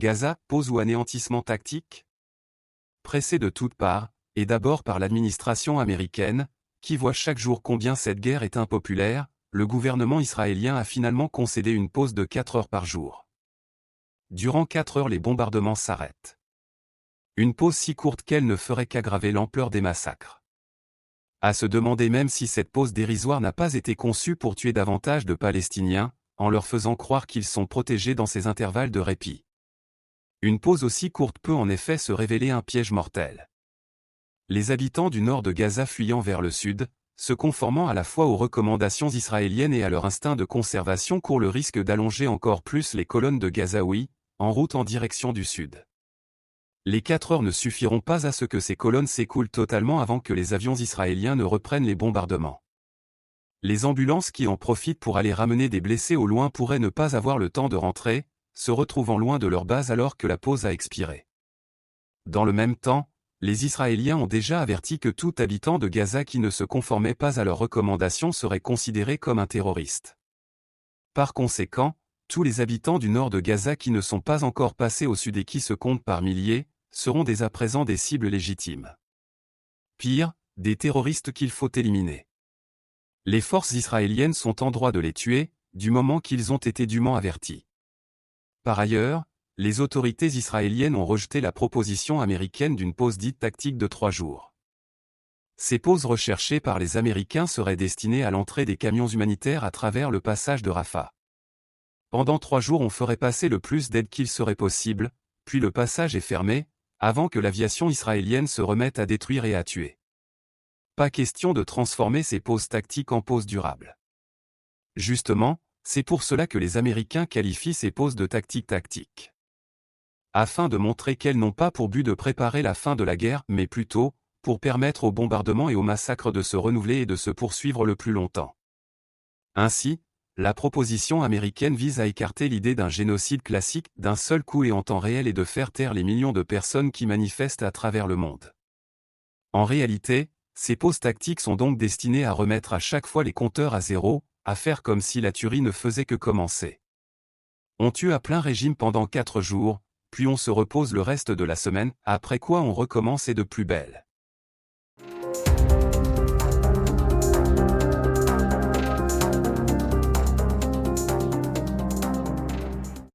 Gaza, pause ou anéantissement tactique? Pressé de toutes parts, et d'abord par l'administration américaine, qui voit chaque jour combien cette guerre est impopulaire, le gouvernement israélien a finalement concédé une pause de 4 heures par jour. Durant 4 heures les bombardements s'arrêtent. Une pause si courte qu'elle ne ferait qu'aggraver l'ampleur des massacres. À se demander même si cette pause dérisoire n'a pas été conçue pour tuer davantage de Palestiniens, en leur faisant croire qu'ils sont protégés dans ces intervalles de répit. Une pause aussi courte peut en effet se révéler un piège mortel. Les habitants du nord de Gaza fuyant vers le sud, se conformant à la fois aux recommandations israéliennes et à leur instinct de conservation courent le risque d'allonger encore plus les colonnes de Gazaouis, en route en direction du sud. Les 4 heures ne suffiront pas à ce que ces colonnes s'écoulent totalement avant que les avions israéliens ne reprennent les bombardements. Les ambulances qui en profitent pour aller ramener des blessés au loin pourraient ne pas avoir le temps de rentrer, se retrouvant loin de leur base alors que la pause a expiré. Dans le même temps, les Israéliens ont déjà averti que tout habitant de Gaza qui ne se conformait pas à leurs recommandations serait considéré comme un terroriste. Par conséquent, tous les habitants du nord de Gaza qui ne sont pas encore passés au sud et qui se comptent par milliers, seront dès à présent des cibles légitimes. Pire, des terroristes qu'il faut éliminer. Les forces israéliennes sont en droit de les tuer, du moment qu'ils ont été dûment avertis. Par ailleurs, les autorités israéliennes ont rejeté la proposition américaine d'une pause dite tactique de 3 jours. Ces pauses recherchées par les Américains seraient destinées à l'entrée des camions humanitaires à travers le passage de Rafah. Pendant 3 jours on ferait passer le plus d'aide qu'il serait possible, puis le passage est fermé, avant que l'aviation israélienne se remette à détruire et à tuer. Pas question de transformer ces pauses tactiques en pauses durables. Justement, c'est pour cela que les Américains qualifient ces pauses de tactique. Afin de montrer qu'elles n'ont pas pour but de préparer la fin de la guerre, mais plutôt, pour permettre aux bombardements et aux massacres de se renouveler et de se poursuivre le plus longtemps. Ainsi, la proposition américaine vise à écarter l'idée d'un génocide classique, d'un seul coup et en temps réel et de faire taire les millions de personnes qui manifestent à travers le monde. En réalité, ces pauses tactiques sont donc destinées à remettre à chaque fois les compteurs à zéro, à faire comme si la tuerie ne faisait que commencer. On tue à plein régime pendant 4 jours, puis on se repose le reste de la semaine, après quoi on recommence et de plus belle.